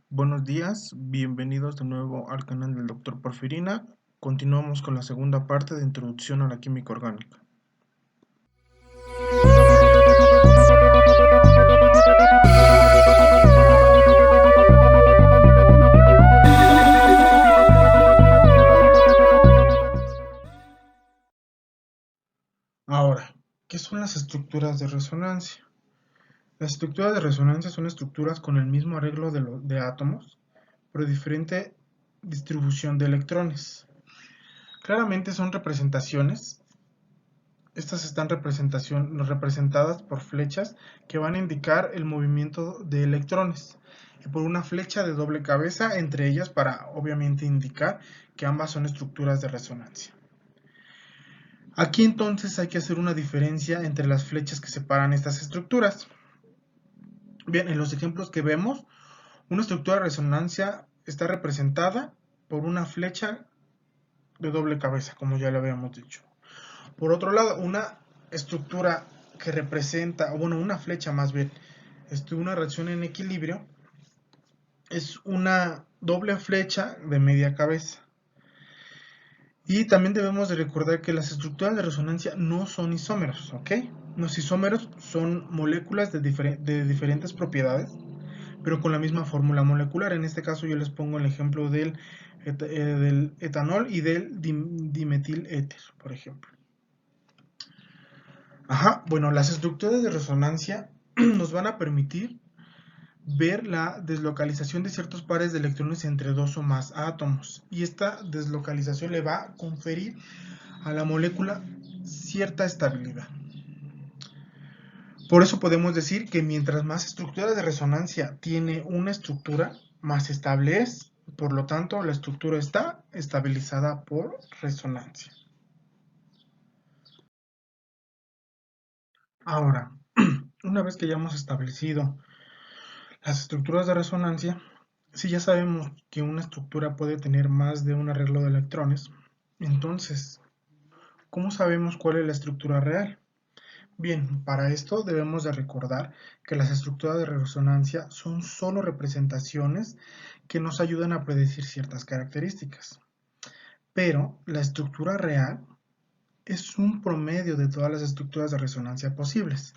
Buenos días, bienvenidos de nuevo al canal del Dr. Porfirina. Continuamos con la segunda parte de Introducción a la Química Orgánica. Ahora, ¿qué son las estructuras de resonancia? Las estructuras de resonancia son estructuras con el mismo arreglo de átomos, pero diferente distribución de electrones. Claramente son representaciones. Estas están representadas por flechas que van a indicar el movimiento de electrones y por una flecha de doble cabeza entre ellas para obviamente indicar que ambas son estructuras de resonancia. Aquí entonces hay que hacer una diferencia entre las flechas que separan estas estructuras. Bien, en los ejemplos que vemos, una estructura de resonancia está representada por una flecha de doble cabeza, como ya lo habíamos dicho. Por otro lado, una estructura que representa, o bueno, una flecha más bien, una reacción en equilibrio, es una doble flecha de media cabeza. Y también debemos de recordar que las estructuras de resonancia no son isómeros, ¿ok? Los isómeros son moléculas de diferentes propiedades, pero con la misma fórmula molecular. En este caso yo les pongo el ejemplo del etanol y del dimetil éter, por ejemplo. Bueno, las estructuras de resonancia nos van a permitir ver la deslocalización de ciertos pares de electrones entre dos o más átomos. Y esta deslocalización le va a conferir a la molécula cierta estabilidad. Por eso podemos decir que mientras más estructuras de resonancia tiene una estructura, más estable es. Por lo tanto, la estructura está estabilizada por resonancia. Ahora, una vez que ya hemos establecido las estructuras de resonancia, si ya sabemos que una estructura puede tener más de un arreglo de electrones, entonces, ¿cómo sabemos cuál es la estructura real? Bien, para esto debemos de recordar que las estructuras de resonancia son solo representaciones que nos ayudan a predecir ciertas características. Pero la estructura real es un promedio de todas las estructuras de resonancia posibles,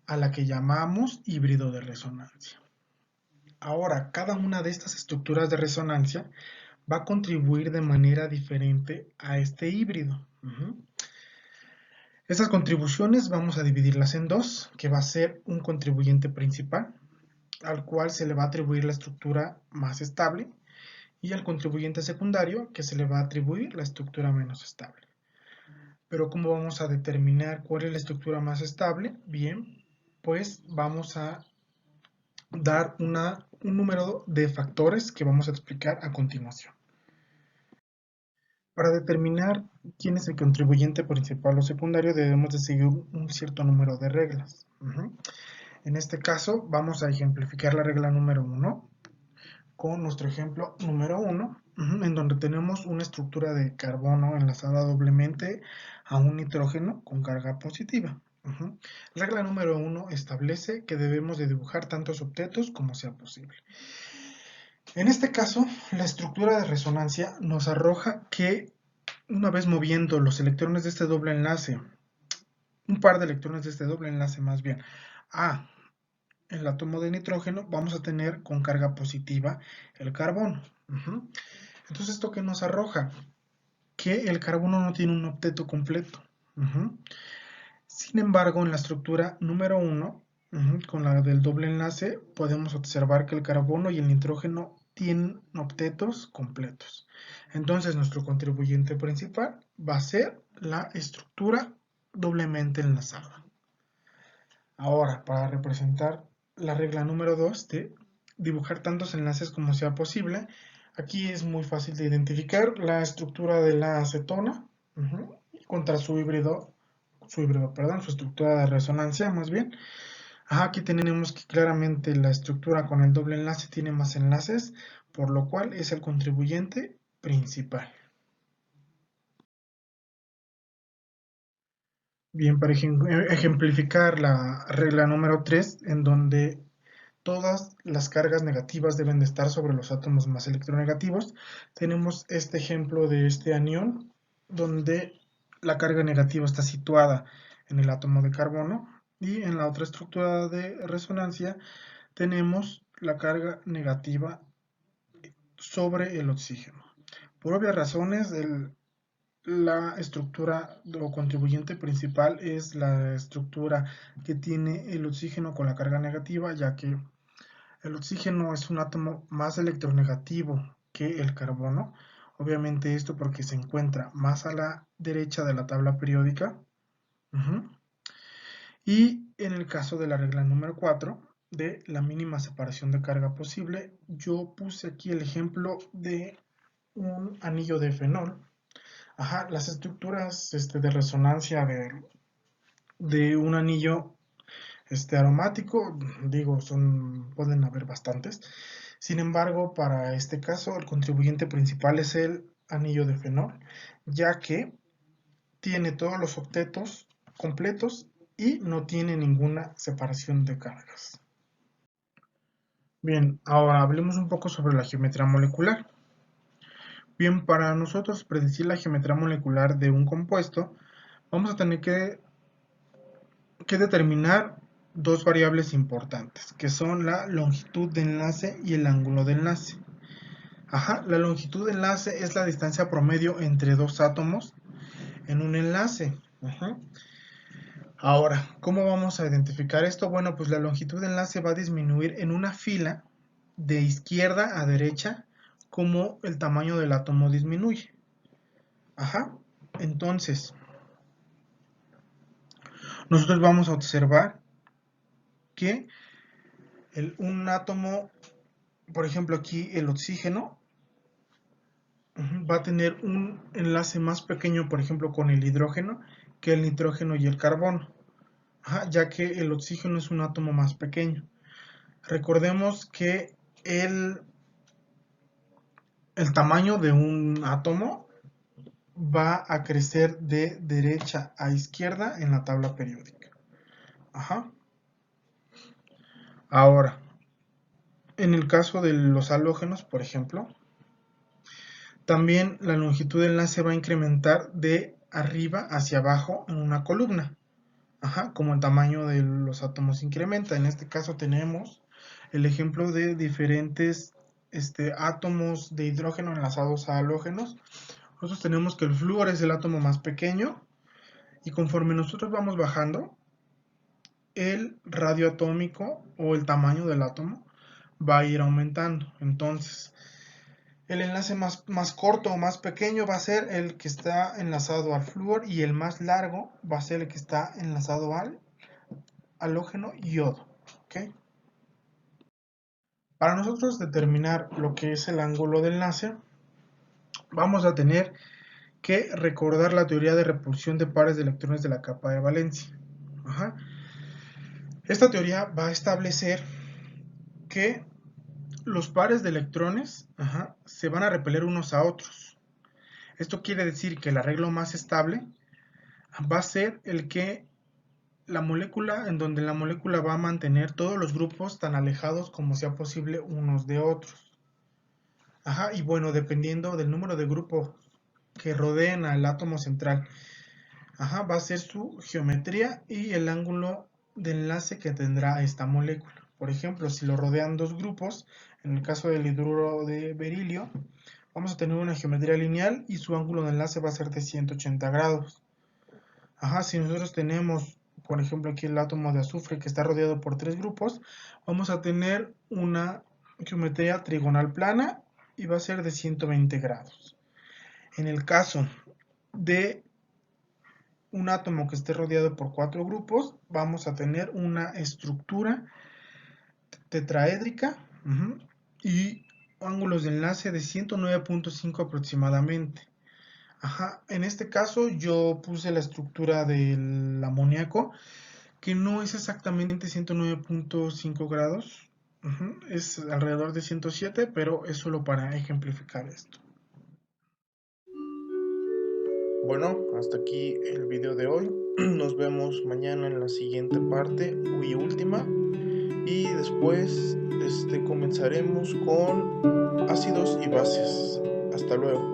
a la que llamamos híbrido de resonancia. Ahora, cada una de estas estructuras de resonancia va a contribuir de manera diferente a este híbrido. Estas contribuciones vamos a dividirlas en dos, que va a ser un contribuyente principal, al cual se le va a atribuir la estructura más estable, y al contribuyente secundario, que se le va a atribuir la estructura menos estable. Pero ¿cómo vamos a determinar cuál es la estructura más estable? Bien, pues vamos a dar un número de factores que vamos a explicar a continuación. Para determinar quién es el contribuyente principal o secundario debemos de seguir un cierto número de reglas. En este caso vamos a ejemplificar la regla número 1 con nuestro ejemplo número 1, en donde tenemos una estructura de carbono enlazada doblemente a un nitrógeno con carga positiva. Regla número 1 establece que debemos de dibujar tantos octetos como sea posible. En este caso, la estructura de resonancia nos arroja que una vez moviendo los electrones de este doble enlace, un par de electrones de este doble enlace más bien, a el átomo de nitrógeno, vamos a tener con carga positiva el carbono. Entonces, ¿esto qué nos arroja? Que el carbono no tiene un octeto completo. Sin embargo, en la estructura número 1, con la del doble enlace, podemos observar que el carbono y el nitrógeno tienen octetos completos. Entonces, nuestro contribuyente principal va a ser la estructura doblemente enlazada. Ahora, para representar la regla número 2 de dibujar tantos enlaces como sea posible, aquí es muy fácil de identificar la estructura de la acetona contra su estructura de resonancia más bien. Aquí tenemos que claramente la estructura con el doble enlace tiene más enlaces, por lo cual es el contribuyente principal. Bien, para ejemplificar la regla número 3, en donde todas las cargas negativas deben de estar sobre los átomos más electronegativos. Tenemos este ejemplo de este anión, donde la carga negativa está situada en el átomo de carbono, y en la otra estructura de resonancia tenemos la carga negativa sobre el oxígeno. Por obvias razones, la estructura o contribuyente principal es la estructura que tiene el oxígeno con la carga negativa, ya que el oxígeno es un átomo más electronegativo que el carbono. Obviamente esto porque se encuentra más a la derecha de la tabla periódica. Y en el caso de la regla número 4, de la mínima separación de carga posible, yo puse aquí el ejemplo de un anillo de fenol. Las estructuras de resonancia de un anillo aromático, digo, pueden haber bastantes. Sin embargo, para este caso, el contribuyente principal es el anillo de fenol, ya que tiene todos los octetos completos y no tiene ninguna separación de cargas. Bien, ahora hablemos un poco sobre la geometría molecular. Bien, para nosotros predecir la geometría molecular de un compuesto, vamos a tener que determinar dos variables importantes, que son la longitud de enlace y el ángulo de enlace. La longitud de enlace es la distancia promedio entre dos átomos en un enlace. Ahora, ¿cómo vamos a identificar esto? Bueno, pues la longitud de enlace va a disminuir en una fila de izquierda a derecha como el tamaño del átomo disminuye. Entonces, nosotros vamos a observar que un átomo, por ejemplo aquí el oxígeno, va a tener un enlace más pequeño, por ejemplo, con el hidrógeno, que el nitrógeno y el carbono, ya que el oxígeno es un átomo más pequeño. Recordemos que el tamaño de un átomo va a crecer de derecha a izquierda en la tabla periódica. Ahora, en el caso de los halógenos, por ejemplo, también la longitud de enlace va a incrementar de arriba hacia abajo en una columna, como el tamaño de los átomos incrementa. En este caso tenemos el ejemplo de diferentes átomos de hidrógeno enlazados a halógenos. Nosotros tenemos que el flúor es el átomo más pequeño, y conforme nosotros vamos bajando, el radio atómico o el tamaño del átomo va a ir aumentando. Entonces, el enlace más corto o más pequeño va a ser el que está enlazado al flúor, y el más largo va a ser el que está enlazado al halógeno yodo. Para nosotros determinar lo que es el ángulo de enlace, vamos a tener que recordar la teoría de repulsión de pares de electrones de la capa de valencia. Esta teoría va a establecer que los pares de electrones se van a repeler unos a otros. Esto quiere decir que el arreglo más estable va a ser el que en donde la molécula va a mantener todos los grupos tan alejados como sea posible unos de otros. Y bueno, dependiendo del número de grupos que rodeen al átomo central, va a ser su geometría y el ángulo de enlace que tendrá esta molécula. Por ejemplo, si lo rodean dos grupos, en el caso del hidruro de berilio, vamos a tener una geometría lineal y su ángulo de enlace va a ser de 180 grados. Si nosotros tenemos, por ejemplo, aquí el átomo de azufre que está rodeado por tres grupos, vamos a tener una geometría trigonal plana y va a ser de 120 grados. En el caso de un átomo que esté rodeado por cuatro grupos, vamos a tener una estructura tetraédrica y ángulos de enlace de 109.5 aproximadamente. En este caso yo puse la estructura del amoníaco, que no es exactamente 109.5 grados, es alrededor de 107, pero es solo para ejemplificar esto. Bueno, hasta aquí el video de hoy. Nos vemos mañana en la siguiente parte y última. y después comenzaremos con ácidos y bases. Hasta luego.